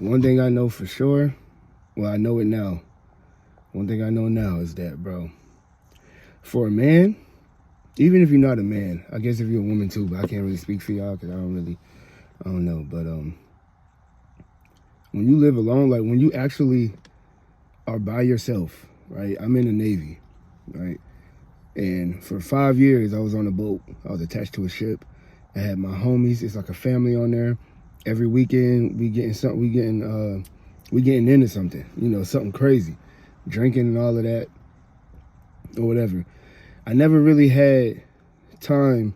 One thing I know for sure, well, I know it now. One thing I know now is that, bro, for a man, even if you're not a man, I guess if you're a woman too, but I can't really speak for y'all because I don't know. But when you live alone, like when you actually are by yourself, right? I'm in the Navy, right? And for 5 years, I was on a boat. I was attached to a ship. I had my homies. It's like a family on there. Every weekend, we getting into something, you know, something crazy, drinking and all of that, or whatever. I never really had time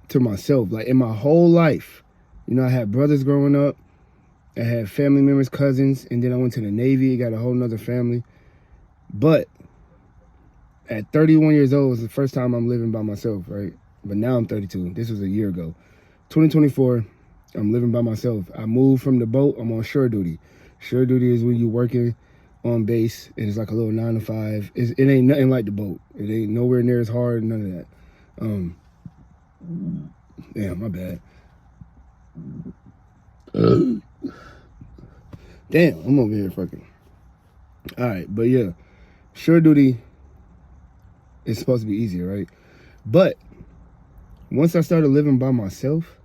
to myself. Like in my whole life, you know, I had brothers growing up. I had family members, cousins, and then I went to the Navy, got a whole nother family. But at 31 years old was the first time I'm living by myself, right? But now I'm 32. This was a year ago. 2024, I'm living by myself. I moved from the boat. I'm on shore duty. Shore duty is when you're working on base, and it's like a little 9 to 5. It ain't nothing like the boat. It ain't nowhere near as hard, none of that. Damn, my bad. Damn, I'm over here fucking. All right, but yeah, shore duty is supposed to be easier, right? But once I started living by myself,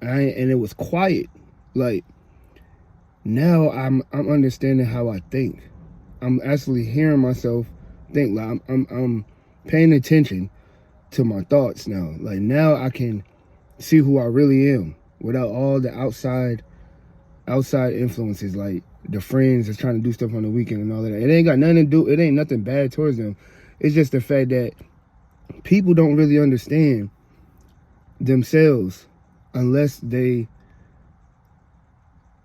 and it was quiet, like now I'm understanding how I think. I'm actually hearing myself think. Like I'm paying attention to my thoughts now. Like now I can see who I really am without all the outside influences, like the friends that's trying to do stuff on the weekend and all of that. It ain't got nothing to do. It ain't nothing bad towards them. It's just the fact that people don't really understand themselves unless they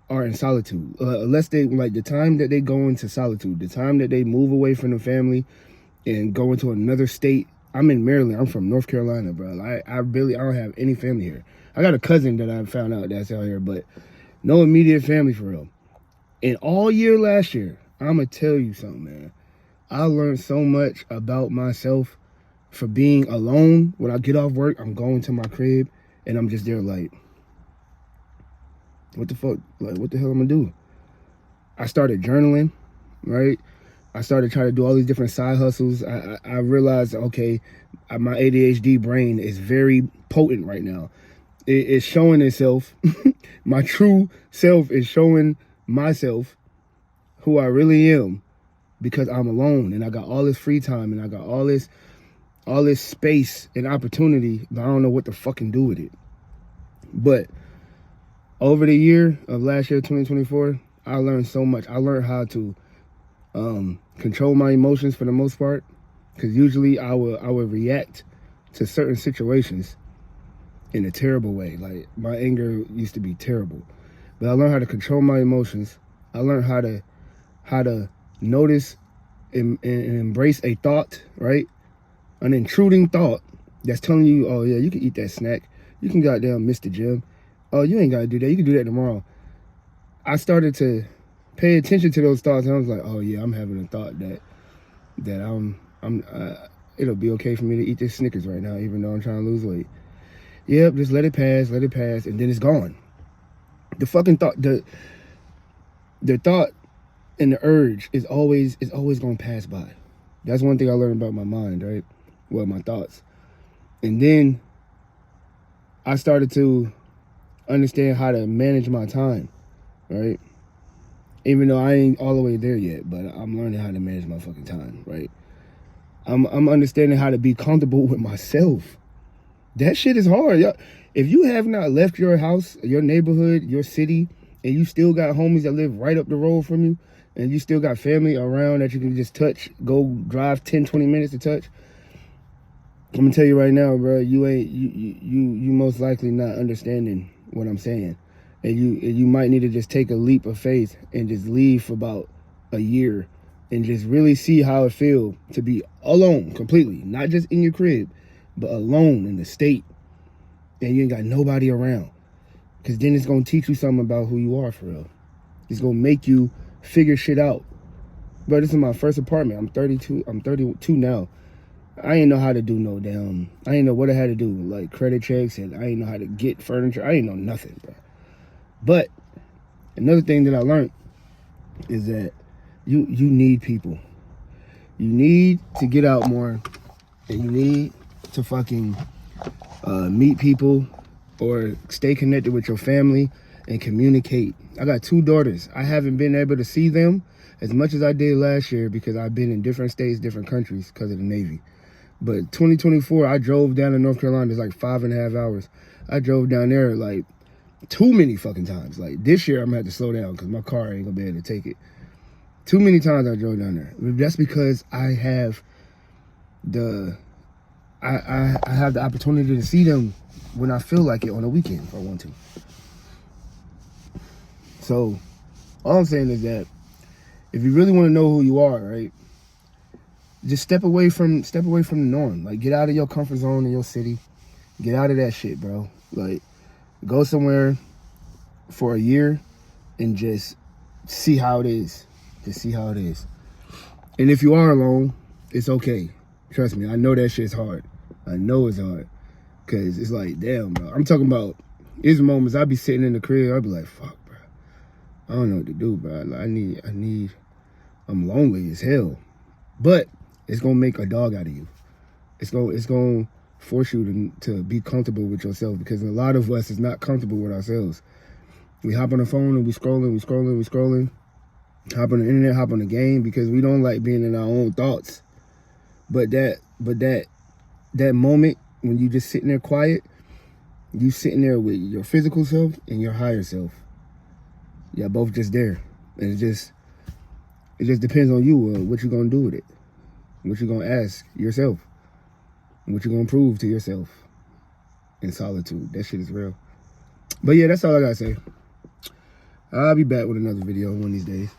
are in solitude. Unless they, like, the time that they go into solitude, the time that they move away from the family and go into another state. I'm in Maryland. I'm from North Carolina, bro. I don't have any family here. I got a cousin that I found out that's out here, but no immediate family for real. And all year last year, I'm going to tell you something, man. I learned so much about myself for being alone. When I get off work, I'm going to my crib, and I'm just there like, what the fuck? Like, what the hell am I gonna do? I started journaling, right? I started trying to do all these different side hustles. I realized, okay, my ADHD brain is very potent right now. It's showing itself. My true self is showing myself who I really am because I'm alone and I got all this free time and I got all this space and opportunity, but I don't know what to fucking do with it. But over the year of last year, 2024, I learned so much. I learned how to control my emotions for the most part, because usually I would react to certain situations in a terrible way. Like my anger used to be terrible, but I learned how to control my emotions. I learned how to notice and embrace a thought, right? An intruding thought that's telling you, oh yeah, you can eat that snack. You can goddamn miss the gym. Oh, you ain't gotta do that. You can do that tomorrow. I started to pay attention to those thoughts, and I was like, oh yeah, I'm having a thought that it'll be okay for me to eat this Snickers right now, even though I'm trying to lose weight. Yep, just let it pass, and then it's gone. The fucking thought, the thought and the urge is always gonna pass by. That's one thing I learned about my mind, right? Well, my thoughts. And then I started to understand how to manage my time, right? Even though I ain't all the way there yet, but I'm learning how to manage my fucking time, right? I'm understanding how to be comfortable with myself. That shit is hard. If you have not left your house, your neighborhood, your city, and you still got homies that live right up the road from you, and you still got family around that you can just touch, go drive 10, 20 minutes to touch, I'm gonna tell you right now, bro, you most likely not understanding what I'm saying. And you might need to just take a leap of faith and just leave for about a year and just really see how it feels to be alone completely, not just in your crib, but alone in the state, and you ain't got nobody around. Because then it's gonna teach you something about who you are for real. It's gonna make you figure shit out. Bro, this is my first apartment. I'm 32 now. I ain't know how to do I ain't know what I had to do, like credit checks, and I ain't know how to get furniture. I ain't know nothing, bro. But Another thing that I learned is that you need people. You need to get out more, and you need to fucking meet people or stay connected with your family and communicate. I got 2 daughters. I haven't been able to see them as much as I did last year because I've been in different states, different countries because of the Navy. But 2024, I drove down to North Carolina. It's like 5.5 hours. I drove down there like too many fucking times. Like this year, I'm gonna have to slow down because my car ain't gonna be able to take it. Too many times I drove down there. That's because I have I have the opportunity to see them when I feel like it on the weekend if I want to. So all I'm saying is that if you really want to know who you are, right, just step away from the norm. Like get out of your comfort zone in your city. Get out of that shit, bro. Like go somewhere for a year and just see how it is. Just see how it is. And if you are alone, it's okay. Trust me, I know that shit's hard. I know it's hard. Cause it's like, damn, bro. I'm talking about, there's moments I be sitting in the crib, I be like, fuck, bro. I don't know what to do, bro. Like, I'm lonely as hell. But it's gonna make a dog out of you. It's gonna force you to be comfortable with yourself, because a lot of us is not comfortable with ourselves. We hop on the phone and we scrolling. Hop on the internet, hop on the game, because we don't like being in our own thoughts. But that moment when you just sitting there quiet, you sitting there with your physical self and your higher self. Y'all both just there. And it just depends on you, what you're gonna do with it. What you're gonna ask yourself. What you're gonna prove to yourself in solitude. That shit is real. But yeah, that's all I gotta say. I'll be back with another video one of these days.